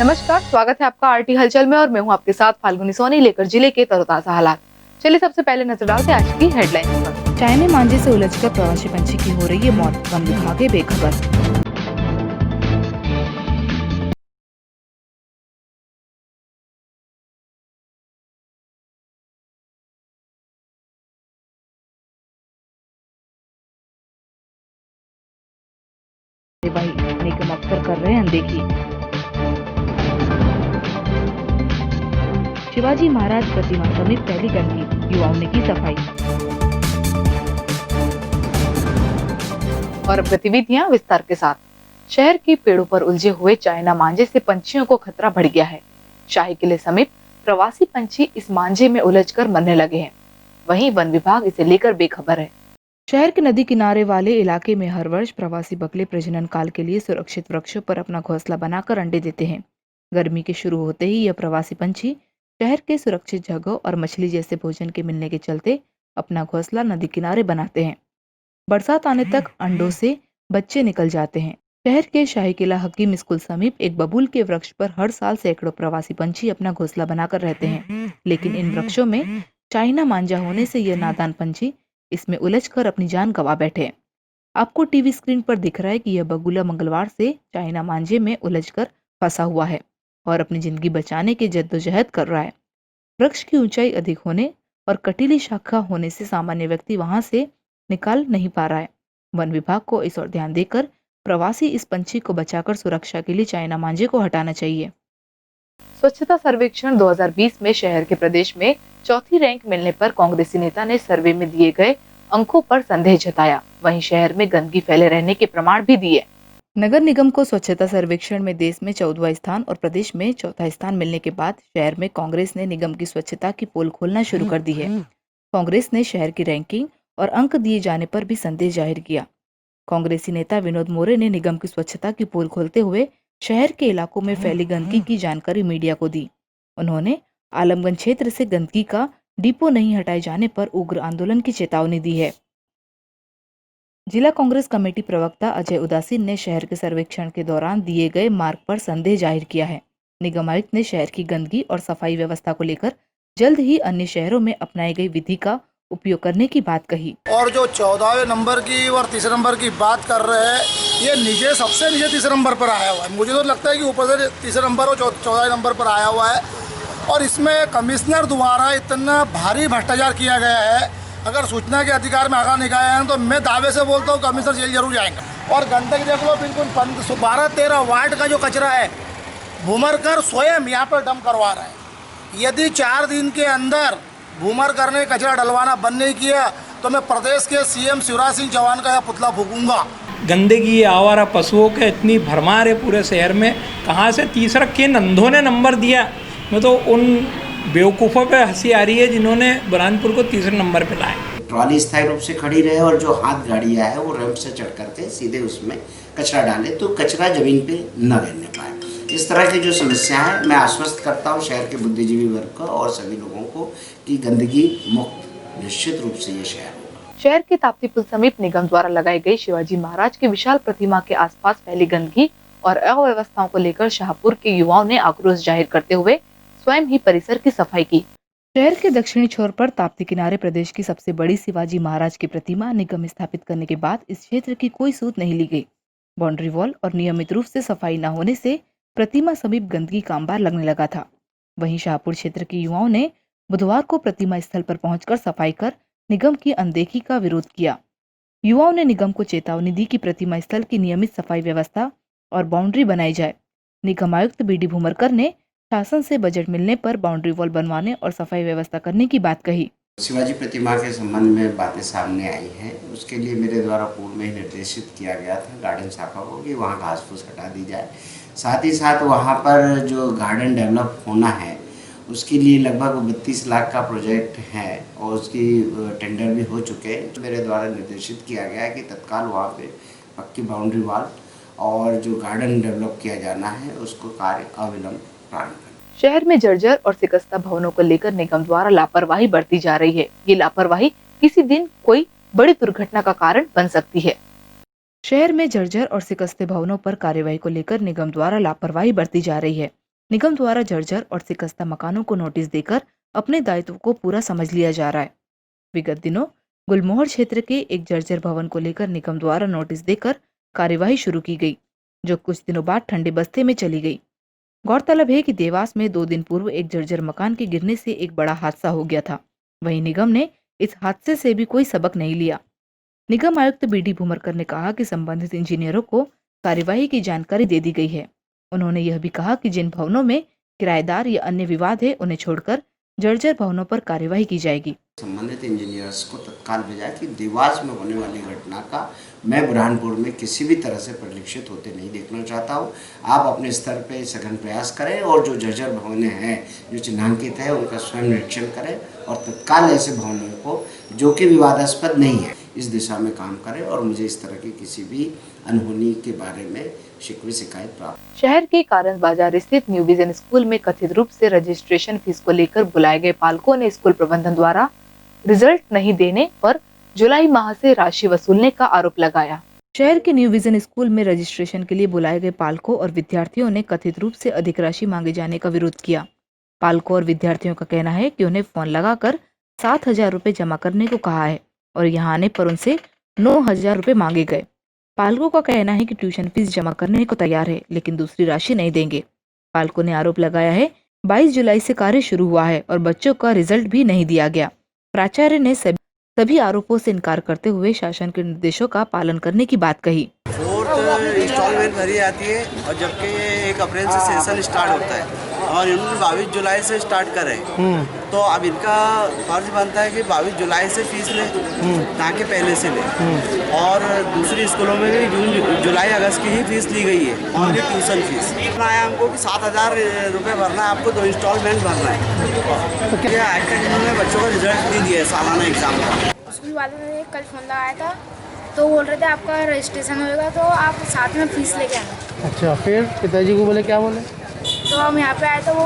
नमस्कार, स्वागत है आपका आरटी हलचल में और मैं हूं आपके साथ फाल्गुनी सोनी लेकर जिले के तरोताजा हालात। चलिए सबसे पहले नजर डालते हैं आज की हेडलाइंस पर। चाइना मांझे से उलझकर प्रवासी पंछी की हो रही है मौत, वन विभाग है बेखबर। भाई निगम अफसर कर रहे हैं अनदेखी। शिवाजी महाराज प्रतिमा समीप पहली गंदगी, युवाओं ने की सफाई। और अब गतिविधियां विस्तार के साथ। शहर की पेड़ों पर उलझे हुए चाइना मांझे से पंछियों को खतरा बढ़ गया है। शाही किले समीप प्रवासी पंछी इस मांझे में उलझकर मरने लगे हैं। वहीं वन विभाग इसे लेकर बेखबर है। शहर के नदी किनारे वाले इलाके में हर वर्ष प्रवासी बगले प्रजनन काल के लिए सुरक्षित वृक्षों पर अपना घोंसला बनाकर अंडे देते हैं। गर्मी के शुरू होते ही यह प्रवासी पंछी शहर के सुरक्षित जगहों और मछली जैसे भोजन के मिलने के चलते अपना घोंसला नदी किनारे बनाते हैं। बरसात आने तक अंडों से बच्चे निकल जाते हैं। शहर के शाही किला हकीम स्कूल समीप एक बबूल के वृक्ष पर हर साल सैकड़ों प्रवासी पंछी अपना घोंसला बनाकर रहते हैं, लेकिन इन वृक्षों में चाइना मांझा होने से यह नादान पंछी इसमें उलझकर अपनी जान गंवा बैठे। आपको टीवी स्क्रीन पर दिख रहा है कि यह बगुला मंगलवार से चाइना मांझे में उलझकर फंसा हुआ है और अपनी जिंदगी बचाने की जद्दोजहद कर रहा है। वृक्ष की ऊंचाई अधिक होने और कटीली शाखा होने से सामान्य व्यक्ति वहां से निकाल नहीं पा रहा है। वन विभाग को इस ओर ध्यान देकर प्रवासी इस पंछी को बचाकर सुरक्षा के लिए चाइना मांझे को हटाना चाहिए। स्वच्छता सर्वेक्षण 2020 में शहर के प्रदेश में चौथी रैंक मिलने पर कांग्रेसी नेता ने सर्वे में दिए गए अंकों पर संदेह जताया। वहीं शहर में गंदगी फैले रहने के प्रमाण भी दिए। नगर निगम को स्वच्छता सर्वेक्षण में देश में 14वां स्थान और प्रदेश में चौथा स्थान मिलने के बाद शहर में कांग्रेस ने निगम की स्वच्छता की पोल खोलना शुरू कर दी है। कांग्रेस ने शहर की रैंकिंग और अंक दिए जाने पर भी संदेह जाहिर किया। कांग्रेसी नेता विनोद मोरे ने निगम की स्वच्छता की पोल खोलते हुए शहर के इलाकों में फैली गंदगी की जानकारी मीडिया को दी। उन्होंने आलमगंज क्षेत्र से गंदगी का डिपो नहीं हटाए जाने पर उग्र आंदोलन की चेतावनी दी है। जिला कांग्रेस कमेटी प्रवक्ता अजय उदासी ने शहर के सर्वेक्षण के दौरान दिए गए मार्क पर संदेह जाहिर किया है। निगम आयुक्त ने शहर की गंदगी और सफाई व्यवस्था को लेकर जल्द ही अन्य शहरों में अपनाई गई विधि का उपयोग करने की बात कही। और जो 14वें नंबर की और तीसरे नंबर की बात कर रहे हैं, ये नीचे सबसे नीचे तीसरे नंबर पर आया हुआ है। मुझे तो लगता है कि ऊपर से तीसरे नंबर और 14वें नंबर पर आया हुआ है। और इसमें कमिश्नर द्वारा इतना भारी भ्रष्टाचार किया गया है। अगर सूचना के अधिकार में आगा निकाय हैं तो मैं दावे से बोलता हूँ कमिश्नर जेल जरूर जाएंगे। और गंदगी देख लो, बिल्कुल 12-13 वार्ड का जो कचरा है भूमरकर स्वयं यहाँ पर डंप करवा रहा है। यदि 4 दिन के अंदर भूमरकर ने कचरा डलवाना बंद नहीं किया तो मैं प्रदेश के सीएम शिवराज सिंह चौहान का यह पुतला फूकूंगा। गंदगी, आवारा पशुओं के इतनी भरमार है पूरे शहर में। कहाँ से तीसरा किन अंधों ने नंबर दिया? मैं तो उन बेवकूफ़ों पे हंसी आ रही है जिन्होंने बुरहानपुर को तीसरे नंबर पे लाए। ट्रॉली स्थायी रूप से खड़ी रहे और जो हाथ गाड़ियाँ है वो रैंप से चढ़ करके सीधे उसमें कचरा डाले तो कचरा जमीन पे न गिरने पाए। इस तरह की जो समस्या है, मैं आश्वस्त करता हूँ शहर के बुद्धिजीवी वर्ग को और सभी लोगों को कि गंदगी मुक्त निश्चित रूप से ये शहर होगा। शहर के ताप्ती पुल समीप निगम द्वारा लगाई गई शिवाजी महाराज की विशाल प्रतिमा के आसपास फैली गंदगी और अव्यवस्थाओं को लेकर शाहपुर के युवाओं ने आक्रोश जाहिर करते हुए स्वयं ही परिसर की सफाई की। शहर के दक्षिणी छोर पर ताप्ती किनारे प्रदेश की सबसे बड़ी शिवाजी महाराज की प्रतिमा निगम स्थापित करने के बाद इस क्षेत्र की कोई सूद नहीं ली गई। बाउंड्री वॉल और नियमित रूप से सफाई न होने से प्रतिमा समीप गंदगी का अंबार लगने लगा था। वहीं शाहपुर क्षेत्र के युवाओं ने बुधवार को प्रतिमा स्थल पर पहुंचकर सफाई कर निगम की अनदेखी का विरोध किया। युवाओं ने निगम को चेतावनी दी कि प्रतिमा स्थल की नियमित सफाई व्यवस्था और बाउंड्री बनाई जाए। निगम आयुक्त बीडी भूमरकर ने शासन से बजट मिलने पर बाउंड्री वॉल बनवाने और सफाई व्यवस्था करने की बात कही। शिवाजी प्रतिमा के संबंध में बातें सामने आई हैं, उसके लिए मेरे द्वारा पूर्व में ही निर्देशित किया गया था गार्डन शाखा को कि वहाँ घास फूस हटा दी जाए। साथ ही साथ वहाँ पर जो गार्डन डेवलप होना है उसके लिए लगभग 32 लाख का प्रोजेक्ट है और उसकी टेंडर भी हो चुके हैं। मेरे द्वारा निर्देशित किया गया है कि तत्काल वहाँ पे पक्की बाउंड्री वॉल और जो गार्डन डेवलप किया जाना है उसको कार्य अविलंब प्रारंभ करें। शहर में जर्जर और शिकस्ता भवनों को लेकर निगम द्वारा लापरवाही बरती जा रही है। ये लापरवाही किसी दिन कोई बड़ी दुर्घटना का कारण बन सकती है। शहर में जर्जर और शिकस्ते भवनों पर कार्यवाही को लेकर निगम द्वारा लापरवाही बरती जा रही है। निगम द्वारा जर्जर और शिकस्ता मकानों को नोटिस देकर अपने दायित्व को पूरा समझ लिया जा रहा है। विगत दिनों गुलमोहर क्षेत्र के एक जर्जर भवन को लेकर निगम द्वारा नोटिस देकर कार्यवाही शुरू की गई, जो कुछ दिनों बाद ठंडे बस्ते में चली गई। गौरतलब है कि देवास में 2 दिन पूर्व एक जर्जर मकान के गिरने से एक बड़ा हादसा हो गया था। वहीं निगम ने इस हादसे से भी कोई सबक नहीं लिया। निगम आयुक्त बीडी भूमरकर ने कहा कि संबंधित इंजीनियरों को कार्यवाही की जानकारी दे दी गई है। उन्होंने यह भी कहा कि जिन भवनों में किराएदार या अन्य विवाद है उन्हें छोड़कर जर्जर भवनों पर कार्यवाही की जाएगी। संबंधित इंजीनियर्स को तत्काल भेजा कि देवास में होने वाली घटना का मैं बुरहानपुर में किसी भी तरह से परिलक्षित होते नहीं देखना चाहता हूँ। आप अपने स्तर पे सघन प्रयास करें और जो जर्जर भवनें हैं जो चिन्हांकित है उनका स्वयं निरीक्षण करें और तत्काल ऐसे भवनों को जो कि विवादास्पद नहीं है इस दिशा में काम करें और मुझे इस तरह की किसी भी अनहोनी के बारे में शिकवे शिकायत प्राप्त। शहर के कारंज बाजार स्थित न्यू विजन स्कूल में कथित रूप से रजिस्ट्रेशन फीस को लेकर बुलाए गए पालकों ने स्कूल प्रबंधन द्वारा रिजल्ट नहीं देने पर जुलाई माह से राशि वसूलने का आरोप लगाया। शहर के न्यू विजन स्कूल में रजिस्ट्रेशन के लिए बुलाए गए पालकों और विद्यार्थियों ने कथित रूप से अधिक राशि मांगे जाने का विरोध किया। पालकों और विद्यार्थियों का कहना है कि उन्हें फोन लगाकर 7,000 रुपए जमा करने को कहा है और यहाँ आने पर उनसे 9,000 रुपए मांगे गए। पालकों का कहना है कि ट्यूशन फीस जमा करने को तैयार है लेकिन दूसरी राशि नहीं देंगे। पालकों ने आरोप लगाया है 22 जुलाई से कार्य शुरू हुआ है और बच्चों का रिजल्ट भी नहीं दिया गया। प्राचार्य ने सभी आरोपों से इनकार करते हुए शासन के निर्देशों का पालन करने की बात कही। 4th इंस्टॉलमेंट भरी जाती है और जबकि ये 1 अप्रैल से सेशन स्टार्ट होता है और इन्होंने 22 जुलाई से स्टार्ट करे तो अब इनका फर्ज बनता है कि 22 जुलाई से फीस ले ना कि पहले से ले। और दूसरी स्कूलों में भी जून जुलाई अगस्त की ही फीस ली गई है और ये ट्यूशन फीस आया हमको कि 7,000 रुपये भरना है, आपको 2 इंस्टॉलमेंट भरना है। तो क्या आज तक इन्होंने बच्चों को रिजल्ट नहीं दिया है सालाना एग्जाम का। स्कूल वालों ने कल फ़ोन लगाया था तो बोल रहे थे आपका रजिस्ट्रेशन होएगा तो आप साथ में फीस लेके आना। अच्छा, फिर पिताजी को बोले, क्या बोले? तो हम यहाँ पे आए तो वो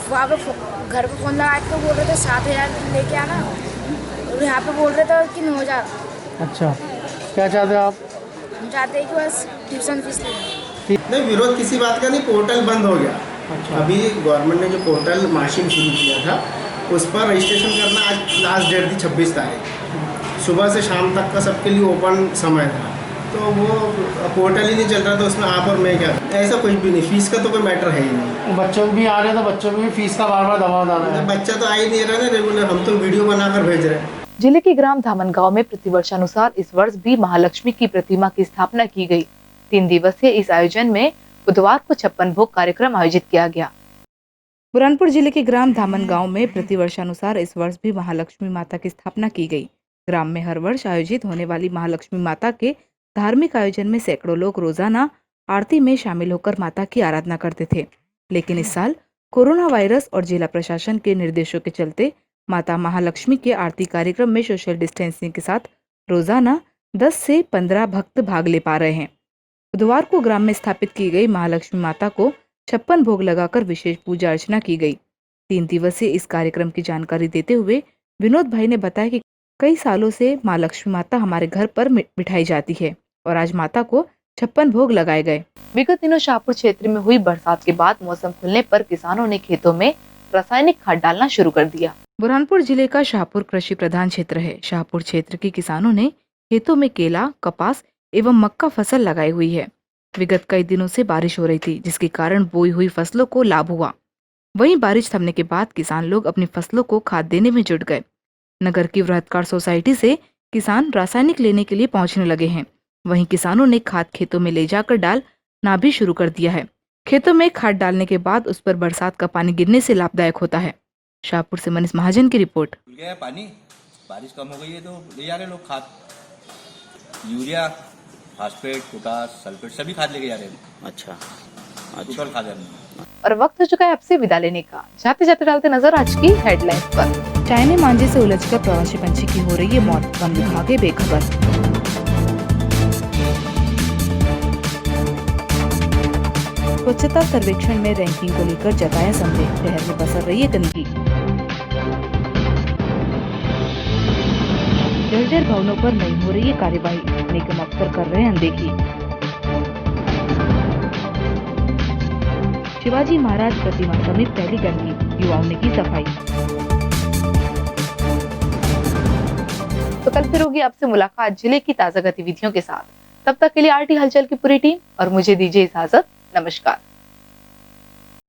वहाँ पे घर पे फ़ोन लगाए तो बोल रहे थे 7,000 लेके आना और यहाँ पे बोल रहे थे कि 9,000। अच्छा, क्या चाहते हो आप? हम चाहते हैं कि बस ट्यूशन फीस लें। नहीं, विरोध किसी बात का नहीं, पोर्टल बंद हो गया। अच्छा। अभी गवर्नमेंट ने जो पोर्टल मार्शिंग शुरू किया था उस पर रजिस्ट्रेशन करना आज लास्ट डेट थी 26 तारीख। सुबह से शाम तक का सबके लिए ओपन समय था तो वो पोर्टल ही नहीं चल रहा था, उसमें आप और मैं क्या, ऐसा कुछ भी नहीं, फीस का तो कोई मैटर है ही नहीं। बच्चों भी आ रहे तो बच्चों को भी फीस का बार बार दबाव डाला है। बच्चा तो आ ही नहीं रहा ना रेगुलर, हम तो वीडियो बनाकर भेज रहे हैं। जिले के ग्राम धामनगांव में प्रतिवर्षानुसार इस वर्ष भी महालक्ष्मी की प्रतिमा की स्थापना की गई। 3 दिवसीय इस आयोजन में बुधवार को 56 भोग कार्यक्रम आयोजित किया गया। बुरहानपुर जिले के ग्राम धामनगांव में प्रतिवर्षानुसार इस वर्ष भी महालक्ष्मी माता की स्थापना की गई। ग्राम में हर वर्ष आयोजित होने वाली महालक्ष्मी माता के धार्मिक आयोजन में सैकड़ों लोग रोजाना आरती में शामिल होकर माता की आराधना करते थे, लेकिन इस साल कोरोना वायरस और जिला प्रशासन के निर्देशों के चलते माता महालक्ष्मी के आरती कार्यक्रम में सोशल डिस्टेंसिंग के साथ रोजाना 10 से 15 भक्त भाग ले पा रहे हैं। बुधवार को ग्राम में स्थापित की गई महालक्ष्मी माता को 56 भोग लगाकर विशेष पूजा अर्चना की गई। 3 दिवसीय इस कार्यक्रम की जानकारी देते हुए विनोद भाई ने बताया कि कई सालों से माँ लक्ष्मी माता हमारे घर पर बिठाई जाती है और आज माता को 56 भोग लगाए गए। विगत दिनों शाहपुर क्षेत्र में हुई बरसात के बाद मौसम खुलने पर किसानों ने खेतों में रासायनिक खाद डालना शुरू कर दिया। बुरहानपुर जिले का शाहपुर कृषि प्रधान क्षेत्र है। शाहपुर क्षेत्र के किसानों ने खेतों में केला, कपास एवं मक्का फसल लगाई हुई है। विगत कई दिनों से बारिश हो रही थी, जिसके कारण बोई हुई फसलों को लाभ हुआ। वहीं बारिश थमने के बाद किसान लोग अपनी फसलों को खाद देने में जुट गए। नगर की वृहत्कार सोसाइटी से किसान रासायनिक लेने के लिए पहुंचने लगे हैं। वहीं किसानों ने खाद खेतों में ले जाकर डालना भी शुरू कर दिया है। खेतों में खाद डालने के बाद उस पर बरसात का पानी गिरने से लाभदायक होता है। शाहपुर से मनीष महाजन की रिपोर्ट। गया पानी, बारिश कम हो गई है तो ले जा रहे लोग खाद, यूरिया, फास्फेट, पोटास, सल्फेट सभी खाद लेके जा रहे हैं। अच्छा, टोटल खाद है। और वक्त हो चुका है आपसे विदा लेने का। जाते जाते डालते नजर आज की हेडलाइंस पर। चाइना मांझे से उलझकर प्रवासी पंछी की हो रही है मौत, वन विभाग है बेखबर। स्वच्छता सर्वेक्षण में रैंकिंग को लेकर जताया संदेह, शहर में पसर रही है गंदगी। जर्जर भवनों पर नहीं हो रही है कार्यवाही, निगम अफसर कर रहे हैं अनदेखी। शिवाजी महाराज प्रतिमा समेत फैली गंदगी, युवाओं ने की सफाई। तो कल फिर होगी आपसे मुलाकात जिले की ताजा गतिविधियों के साथ। तब तक के लिए आरटी हलचल की पूरी टीम और मुझे दीजिए इजाजत। नमस्कार।